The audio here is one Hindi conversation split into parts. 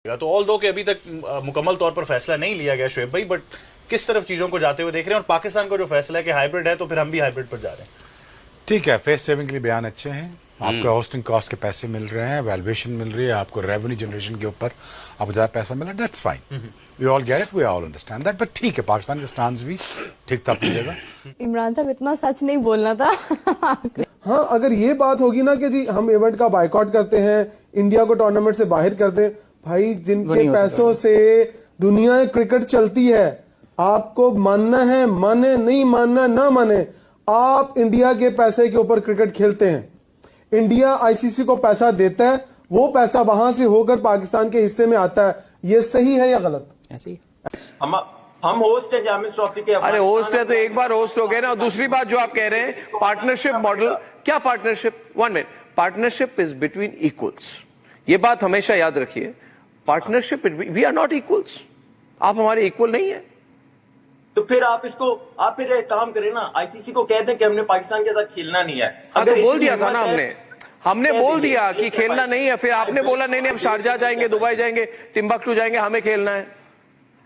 तो ऑल दो कि अभी तक मुकम्मल तौर पर फैसला नहीं लिया गया शुएब भाई, बट किस तरफ चीजों को जाते हुए देख रहे हैं, और पाकिस्तान का जो फैसला है कि हाइब्रिड है तो फिर हम भी हाइब्रिड पर जा रहे हैं। ठीक है, फेस सेविंग के लिए बयान अच्छे हैं, आपको होस्टिंग कॉस्ट के पैसे मिल रहे हैं, वैल्यूएशन मिल रही है, आपको रेवेन्यू जनरेशन के ऊपर आपको ज्यादा पैसा मिल रहा है, that's fine, we all get it, we all understand that, but ठीक है, पाकिस्तान के स्टांस भी ठीक था अपनी जगह। इमरान साहब इतना सच नहीं बोलना था। हाँ, अगर ये बात होगी ना कि जी हम इवेंट का बायकॉट करते हैं, इंडिया को टूर्नामेंट से बाहर करते हैं, भाई जिनके पैसों से दुनिया क्रिकेट चलती है, आपको मानना है माने, नहीं मानना ना माने, आप इंडिया के पैसे के ऊपर क्रिकेट खेलते हैं। इंडिया आईसीसी को पैसा देता है, वो पैसा वहां से होकर पाकिस्तान के हिस्से में आता है, ये सही है या गलत? ऐसे ही हम होस्ट है चैंपियंस ट्रॉफी के। अरे होस्ट है तो एक बार होस्ट हो गए ना। और दूसरी बात जो आप कह रहे हैं पार्टनरशिप मॉडल, क्या partnership? 1 minute, partnership is between equals, ये बात हमेशा याद रखिए। Partnership, we are not equals, आप हमारे इक्वल नहीं है। तो फिर आप फिर एक काम करें ना, आईसीसी को कह दें कि हमने पाकिस्तान के साथ खेलना नहीं है। अगर तो बोल दिया था ना हमने बोल दिया कि खेलना नहीं है, फिर आपने बोला नहीं हम शारजा जाएंगे, दुबई जाएंगे, टिम्बकटू जाएंगे, हमें खेलना है।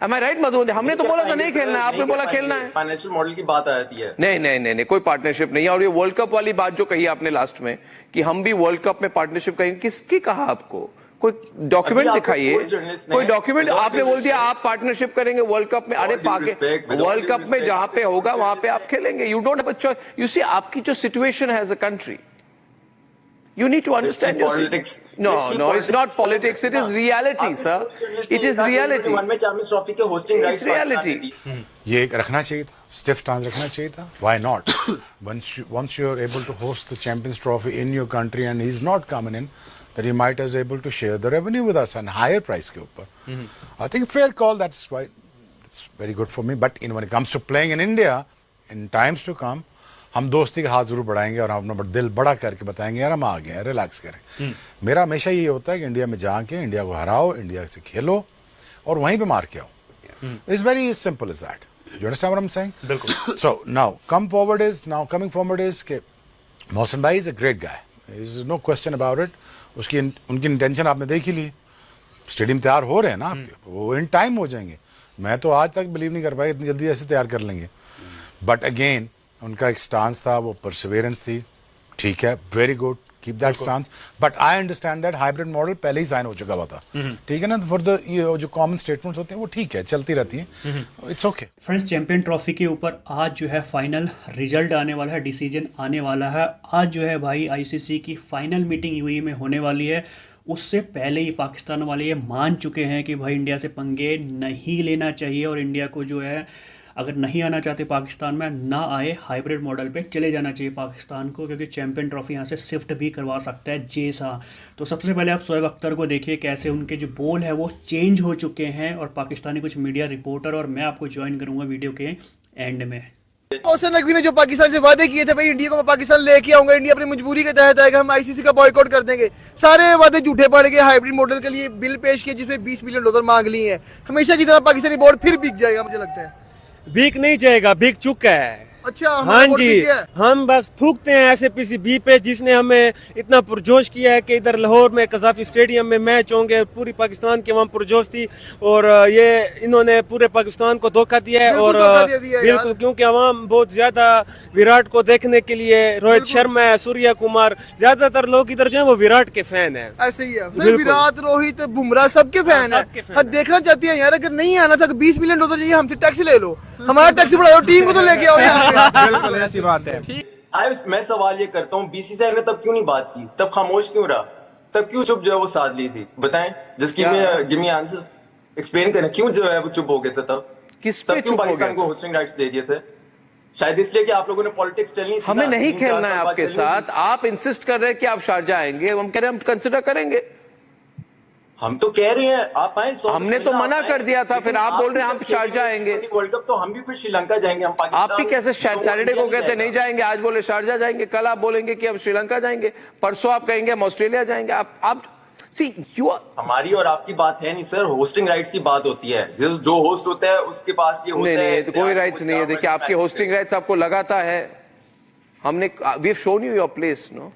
Am I right मधु? हमने तो बोला था नहीं खेलना है, आपने बोला खेलना है। फाइनेंशियल मॉडल की बात आती है। नहीं, कोई पार्टनरशिप नहीं है। और ये वर्ल्ड कप वाली बात जो कही आपने लास्ट में कि हम भी वर्ल्ड कप में पार्टनरशिप करेंगे, किसकी कहा आपको? कोई डॉक्यूमेंट दिखाइए, कोई डॉक्यूमेंट। आपने बोल दिया आप पार्टनरशिप करेंगे वर्ल्ड कप में। अरे वर्ल्ड कप में जहां पे होगा वहां पे आप खेलेंगे। You don't have a choice. You see, आपकी जो सिचुएशन है as a country, you need to understand your politics. No, it's not politics, it is reality, sir. It is reality. में चैंपियंस ट्रॉफी के होस्टिंग राइट्स reality. ये एक रखना चाहिए था, स्टिफ स्टांस रखना चाहिए था। Why not? Once you are able to host the Champions Trophy in your country and he's not coming in, then you might as able to share the revenue with us and higher price के ऊपर। I think fair call. That's very good for me. But when it comes to playing in India, in times to come, हम दोस्ती का हाथ जरूर बढ़ाएंगे और हम अपना दिल बड़ा करके बताएंगे यार हम आ गए, रिलैक्स करें। मेरा हमेशा ये होता है कि इंडिया में जाके इंडिया को हराओ, इंडिया से खेलो और वहीं पे मार के आओ। It's very simple is that. You understand what I am saying? बिल्कुल। So now coming forward is के मोहसिन भाई is a great guy, is no question about it. उनकी इंटेंशन आपने देख ही ली, स्टेडियम तैयार हो रहे हैं ना आपके, वो इन टाइम हो जाएंगे। मैं तो आज तक बिलीव नहीं कर पाया इतनी जल्दी ऐसे तैयार कर लेंगे। बट अगेन उनका एक स्टांस था, वो परसिवेरेंस थी, ठीक है, very good, keep that stance. But I understand that hybrid model पहले ही साइन हो चुका हुआ था, ठीक है ना। फॉर द ये जो कॉमन स्टेटमेंट्स होते हैं वो ठीक है, चलती रहती हैं, it's okay. Friends, champion trophy के ऊपर आज जो है फाइनल रिजल्ट आने वाला है, डिसीजन आने वाला है। आज जो है भाई आईसीसी की फाइनल मीटिंग यूएई में होने वाली है। उससे पहले ही पाकिस्तान वाले ये मान चुके हैं कि भाई इंडिया से पंगे नहीं लेना चाहिए और इंडिया को जो है अगर नहीं आना चाहते पाकिस्तान में, ना आए, हाइब्रिड मॉडल पे चले जाना चाहिए पाकिस्तान को, क्योंकि चैंपियन ट्रॉफी यहाँ से शिफ्ट भी करवा सकता है जैसा। तो सबसे पहले आप शोएब अख्तर को देखिए कैसे उनके जो बोल है वो चेंज हो चुके हैं, और पाकिस्तानी कुछ मीडिया रिपोर्टर, और मैं आपको ज्वाइन करूँगा वीडियो के एंड में। मोहसिन नकवी ने जो पाकिस्तान से वादे किए थे, भाई इंडिया को मैं पाकिस्तान लेके आऊंगा, इंडिया अपनी मजबूरी के तहत आएगा, हम आईसीसी का बॉयकॉट कर देंगे, सारे वादे झूठे पड़ गए। हाइब्रिड मॉडल के लिए बिल पेश किए जिसमें $20 बिलियन मांग लिए हैं। हमेशा की तरह पाकिस्तानी बोर्ड फिर बिक जाएगा, मुझे लगता है। बिक नहीं जाएगा, बिक चुका है। अच्छा, हाँ जी, हम बस थूकते हैं SAPC पे, जिसने हमें इतना पुरजोश किया है कि इधर लाहौर में कज़ाफी स्टेडियम में मैच होंगे, पूरी पाकिस्तान के वहाँ पुरजोश थी, और ये इन्होंने पूरे पाकिस्तान को धोखा दिया है। और बिल्कुल, क्योंकि अवाम बहुत ज्यादा विराट को देखने के लिए, रोहित शर्मा है, सूर्या कुमार, ज्यादातर लोग इधर जो है वो विराट के फैन है। ऐसे ही है, विराट, रोहित, बुमराह सबके फैन है। हम देखना चाहते हैं यार, अगर नहीं आना था $20 बिलियन चाहिए, हमसे टैक्स ले लो, हमारा टैक्स बढ़ाओ, टीम को तो लेके आओ यहाँ। बिल्कुल ऐसी बात है। मैं सवाल ये करता हूँ, बीसीसीआई ने तब क्यों नहीं बात की, तब खामोश क्यों रहा, तब क्यों चुप जो है वो साध ली थी? बताएं, just give me answer, explain करें क्यों जो है वो चुप हो गए थे तब? तब क्यों पाकिस्तान को होस्टिंग राइट्स दे दिए थे? शायद इसलिए कि आप लोगों ने पॉलिटिक्स चलनी थी। हमें नहीं खेलना है आपके साथ, आप इंसिस्ट कर रहे हैं कि आप शारजा आएंगे, हम कह रहे हैं हम कंसिडर करेंगे। हम तो कह रहे हैं आप आए, हमने तो मना कर दिया था, फिर आप बोल रहे हैं हम शारजा आएंगे। वर्ल्ड कप तो हम भी फिर श्रीलंका जाएंगे, हम पाकिस्तान। आप भी कैसे सैटरडे को कहते नहीं जाएंगे, आज बोले शारजा जाएंगे, कल आप बोलेंगे कि हम श्रीलंका जाएंगे, परसों आप कहेंगे हम ऑस्ट्रेलिया जाएंगे। आप सी यू हमारी और आपकी बात है नहीं सर, होस्टिंग राइट्स की बात होती है। जो होस्ट होता है उसके पास ये होता है। नहीं, तो कोई राइट्स नहीं है। देखिए, आपकी होस्टिंग राइट्स आपको लगाता है, हमने we have shown you your place, no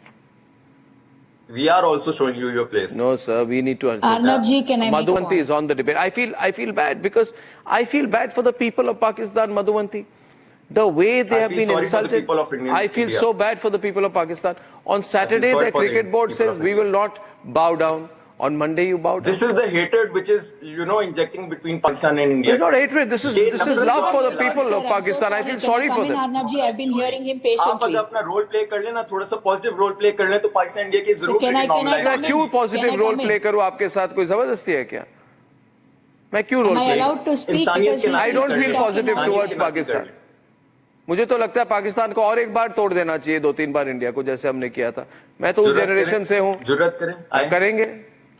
We are also showing you your place. No, sir, we need to understand. Arnab ji, can I make a Madhuvanti point? is on the debate. I feel bad because I feel bad for the people of Pakistan, Madhuvanti. The way they I have feel been sorry for the insulted. people of India. I feel so bad for the people of Pakistan. On Saturday, sorry the for the cricket board people says of we will not bow down. On Monday, you bow down. This is the hatred which is, injecting between Pakistan and India. It's not hatred. This is love for the people of Pakistan. I feel sorry for them. Arnab ji, I've been hearing him आप patiently. अगर अपना रोल प्ले कर लेना, थोड़ा सा पॉजिटिव रोल प्ले कर ले, तो पाकिस्तान इंडिया की जरूर can I cricket normal come आएगा। in? मैं क्यों Can I positive role come in? Play करूं आपके साथ? कोई जबरदस्ती है क्या? मैं क्यों role Am I play allowed to speak? इंसानियत Because के नाते I don't कर feel ले। positive इंसानियत towards के नाते Pakistan. कर ले। मुझे तो लगता है पाकिस्तान को और एक बार तोड़ देना चाहिए, 2-3 बार इंडिया को, जैसे हमने किया था। मैं तो उस जुर्रत जनरेशन करें, से हूं। जुर्रत करें, आए। करेंगे,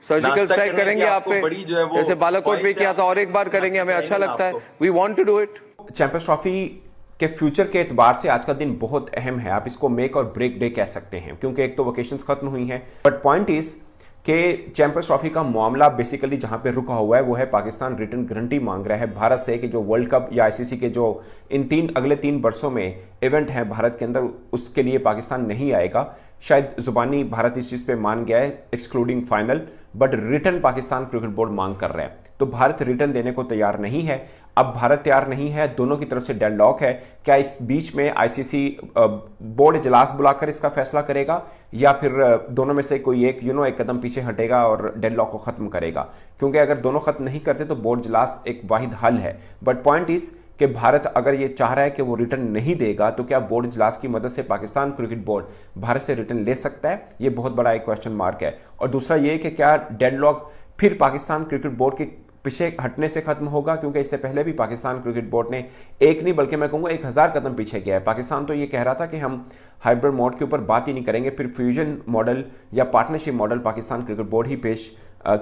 सर्जिकल नाश्ता स्ट्राइक करने करेंगे की आप आपको पे, बड़ी जो है वो जैसे बालाकोट पे ख्वाहिश किया है, था, और एक बार करेंगे, हमें अच्छा नाश्ता लगता है। करेंगे we want to do it. Champions trophy के फ्यूचर के एतबार से आज का दिन बहुत अहम है। आप इसको मेक और ब्रेक डे कह सकते हैं, क्योंकि एक तो वोकेशंस खत्म हुई हैं, बट पॉइंट इज कि चैंपियंस ट्रॉफी का मामला बेसिकली जहां पे रुका हुआ है वो है पाकिस्तान रिटर्न गारंटी मांग रहा है भारत से कि जो वर्ल्ड कप या आईसीसी के जो इन अगले 3 वर्षों में इवेंट है भारत के अंदर, उसके लिए पाकिस्तान नहीं आएगा। शायद जुबानी भारत इस चीज पे मान गया है, excluding final, but return Pakistan cricket board मांग कर रहा है। तो भारत रिटर्न देने को तैयार नहीं है। अब भारत तैयार नहीं है, दोनों की तरफ से डेडलॉक है। क्या इस बीच में आईसीसी बोर्ड इजलास बुलाकर इसका फैसला करेगा, या फिर दोनों में से कोई एक एक कदम पीछे हटेगा और डेडलॉक को खत्म करेगा? क्योंकि अगर दोनों खत्म नहीं करते तो बोर्ड इजलास एक वाहिद हल है। बट पॉइंट इज कि भारत अगर ये चाह रहा है कि वो रिटर्न नहीं देगा, तो क्या बोर्ड इजलास की मदद से पाकिस्तान क्रिकेट बोर्ड भारत से रिटर्न ले सकता है? ये बहुत बड़ा एक क्वेश्चन मार्क है। और दूसरा ये कि क्या डेडलॉक फिर पाकिस्तान क्रिकेट बोर्ड के पीछे हटने से खत्म होगा? क्योंकि इससे पहले भी पाकिस्तान क्रिकेट बोर्ड ने एक नहीं बल्कि मैं कहूंगा 1000 कदम पीछे गया है। पाकिस्तान तो ये कह रहा था कि हम हाइब्रिड मोड के ऊपर बात ही नहीं करेंगे, फिर फ्यूजन मॉडल या partnership model Pakistan cricket board ही पेश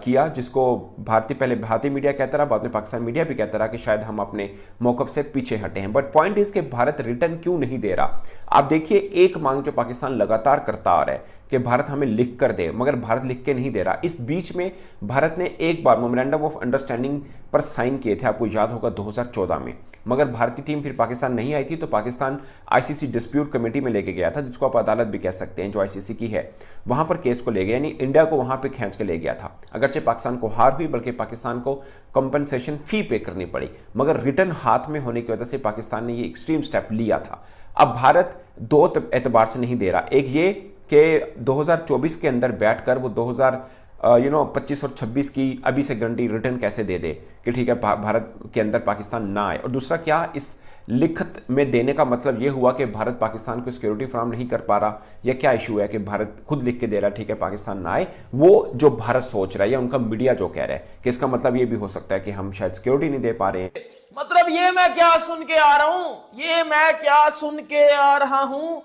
किया, जिसको पहले भारतीय मीडिया कहता रहा, बाद में पाकिस्तान मीडिया भी कहता रहा कि शायद हम अपने मौकफ से पीछे हटे हैं। बट पॉइंट इज कि भारत रिटर्न क्यों नहीं दे रहा? आप देखिए, एक मांग जो पाकिस्तान लगातार करता आ रहा है कि भारत हमें लिख कर दे, मगर भारत लिख के नहीं दे रहा। इस बीच में भारत ने एक बार मेमोरेंडम ऑफ अंडरस्टैंडिंग पर साइन किए थे, आपको याद होगा 2014 में, मगर भारत की टीम फिर पाकिस्तान नहीं आई थी, तो पाकिस्तान आईसीसी डिस्प्यूट कमेटी में लेके गया था, जिसको आप अदालत भी कह सकते हैं, जो आईसीसी की है, वहां पर केस को ले गया, यानी इंडिया को वहां पर खींच के ले गया था। अगरचे पाकिस्तान को हार हुई, बल्कि पाकिस्तान को कंपनसेशन फी पे करनी पड़ी, मगर रिटर्न हाथ में होने की वजह से पाकिस्तान ने ये एक्सट्रीम स्टेप लिया था। अब भारत 2 एतबार से नहीं दे रहा। एक ये कि 2024 के अंदर बैठकर वो 2025 और 26 की अभी से गारंटी रिटर्न कैसे दे दे कि ठीक है भारत के अंदर पाकिस्तान ना आए। और दूसरा, क्या इस लिखत में देने का मतलब ये हुआ कि भारत पाकिस्तान को सिक्योरिटी फराहम नहीं कर पा रहा, या क्या इशू है कि भारत खुद लिख के दे रहा है ठीक है पाकिस्तान ना आए? वो जो भारत सोच रहा है या उनका मीडिया जो कह रहा है कि इसका मतलब ये भी हो सकता है कि हम शायद सिक्योरिटी नहीं दे पा रहे हैं। मतलब ये मैं क्या सुन के आ रहा हूं, ये मैं क्या सुन के आ रहा हूं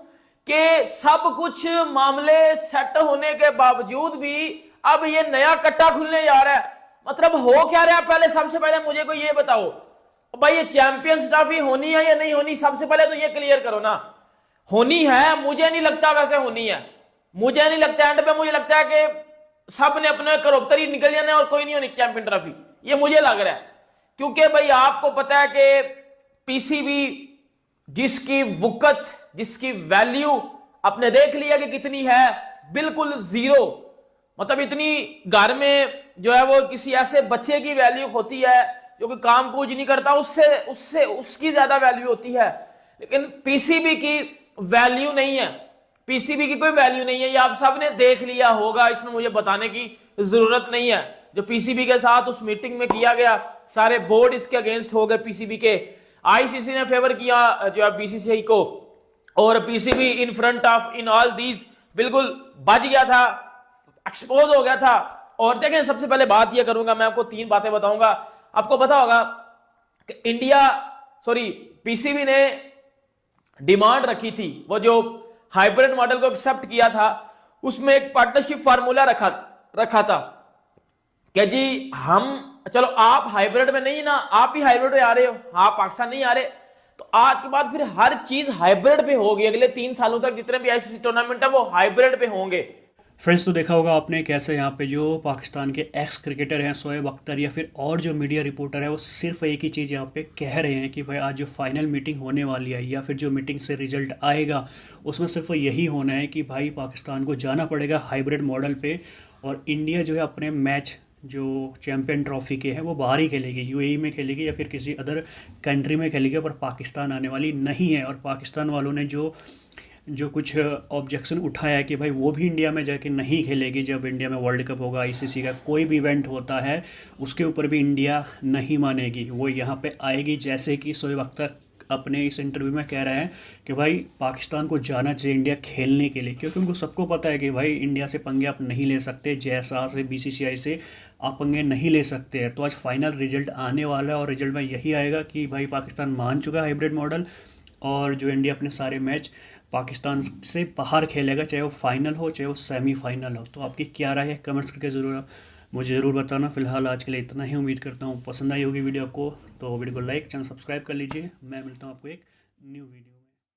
कि सब कुछ मामले सेट होने के बावजूद भी अब ये नया कट्टा खुलने जा रहा है। मतलब हो क्या रहा है? पहले सबसे पहले मुझे को ये बताओ भाई, ये चैंपियंस ट्रॉफी होनी है या नहीं होनी? सबसे पहले तो ये क्लियर करो ना। होनी है? मुझे नहीं लगता वैसे होनी है, मुझे नहीं लगता। एंड पे मुझे लगता है कि सब ने अपने करोप्तरी निकल जाना और कोई नहीं होनी चैंपियन ट्रॉफी, ये मुझे लग रहा है। क्योंकि भाई आपको पता है कि पीसीबी जिसकी वुकत, जिसकी वैल्यू आपने देख लिया कि कितनी है, बिल्कुल जीरो। मतलब इतनी घर में जो है वो किसी ऐसे बच्चे की वैल्यू होती है जो कि काम कुछ नहीं करता, उससे उसकी ज्यादा वैल्यू होती है। लेकिन पीसीबी की वैल्यू नहीं है, पीसीबी की कोई वैल्यू नहीं है, ये आप सब ने देख लिया होगा, इसमें मुझे बताने की जरूरत नहीं है। जो पीसीबी के साथ उस मीटिंग में किया गया, सारे बोर्ड इसके अगेंस्ट हो गए पीसीबी के। आईसीसी ने फेवर किया जो है बीसीसीआई को, और PCB in front of in all these बिल्कुल बच गया था, एक्सपोज हो गया था। और देखें, सबसे पहले बात यह करूंगा, मैं आपको 3 बातें बताऊंगा। आपको पता होगा कि पीसीबी ने डिमांड रखी थी, वो जो हाइब्रिड मॉडल को एक्सेप्ट किया था, उसमें एक पार्टनरशिप फार्मूला रखा था कि जी हम, चलो आप हाइब्रिड में नहीं ना, आप ही हाइब्रिड में आ रहे हो, आप पाकिस्तान नहीं आ रहे, तो आज के बाद फिर हर चीज हाइब्रिड पे होगी। अगले 3 सालों तक जितने भी आईसीसी टूर्नामेंट है वो हाइब्रिड पे होंगे। फ्रेंड्स, तो देखा होगा आपने कैसे यहाँ पे जो पाकिस्तान के एक्स क्रिकेटर हैं शोएब अख्तर या फिर और जो मीडिया रिपोर्टर है वो सिर्फ एक ही चीज़ यहाँ पे कह रहे हैं कि भाई आज जो फाइनल मीटिंग होने वाली है या फिर जो मीटिंग से रिजल्ट आएगा उसमें सिर्फ यही होना है कि भाई पाकिस्तान को जाना पड़ेगा हाइब्रिड मॉडल पे, और इंडिया जो है अपने मैच जो चैम्पियन ट्रॉफी के हैं वो बाहर ही खेलेगी, यूएई में खेलेगी या फिर किसी अदर कंट्री में खेलेगी, पर पाकिस्तान आने वाली नहीं है। और पाकिस्तान वालों ने जो कुछ ऑब्जेक्शन उठाया है कि भाई वो भी इंडिया में जाके नहीं खेलेगी, जब इंडिया में वर्ल्ड कप होगा, आईसीसी का कोई भी इवेंट होता है उसके ऊपर भी इंडिया नहीं मानेगी, वो यहाँ पे आएगी। जैसे कि शोएब अख्तर अपने इस इंटरव्यू में कह रहे हैं कि भाई पाकिस्तान को जाना चाहिए इंडिया खेलने के लिए, क्योंकि उनको सबको पता है कि भाई इंडिया से पंगे आप नहीं ले सकते, जैसा से बीसीसीआई से आप पंगे नहीं ले सकते हैं। तो आज फाइनल रिजल्ट आने वाला है और रिजल्ट में यही आएगा कि भाई पाकिस्तान मान चुका है हाइब्रिड मॉडल, और जो इंडिया अपने सारे मैच पाकिस्तान से बाहर खेलेगा, चाहे वो फाइनल हो चाहे वो सेमीफाइनल हो। तो आपकी क्या राय है कमेंट्स करके मुझे ज़रूर बताना। फिलहाल आज के लिए इतना ही, उम्मीद करता हूँ पसंद आई होगी वीडियो आपको, तो वीडियो को लाइक, चैनल सब्सक्राइब कर लीजिए। मैं मिलता हूँ आपको एक न्यू वीडियो।